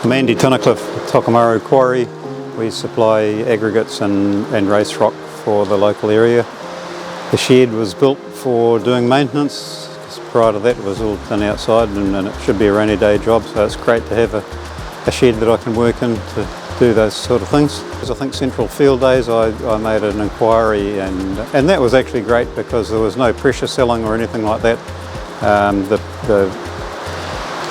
I'm Andy Tunnicliffe, Tokomaru Quarry. We supply aggregates and race rock for the local area. The shed was built for doing maintenance, because prior to that it was all done outside and it should be a rainy day job, so it's great to have a shed that I can work in to do those sort of things. I think Central Field Days I made an inquiry and that was actually great because there was no pressure selling or anything like that.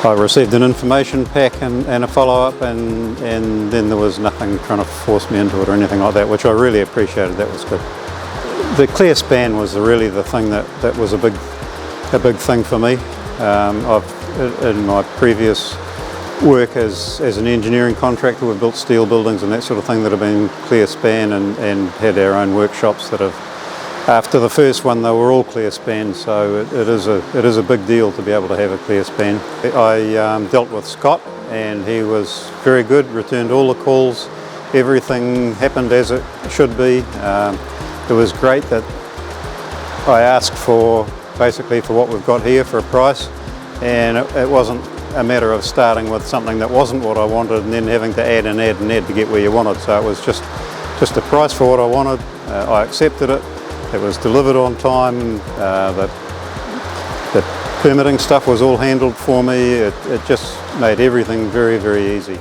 I received an information pack and a follow-up and then there was nothing trying to force me into it or anything like that, which I really appreciated. That was good. The clearspan was really the thing that was a big thing for me. In my previous work as an engineering contractor, we've built steel buildings and that sort of thing that have been clearspan and had our own workshops that have. After the first one, they were all clearspan, so it is a big deal to be able to have a clearspan. I dealt with Scott, and he was very good. Returned all the calls. Everything happened as it should be. It was great that I asked for basically for what we've got here for a price, and it wasn't a matter of starting with something that wasn't what I wanted and then having to add and add and add to get where you wanted. So it was just a price for what I wanted. I accepted it. It was delivered on time. The permitting stuff was all handled for me. It just made everything very, very easy.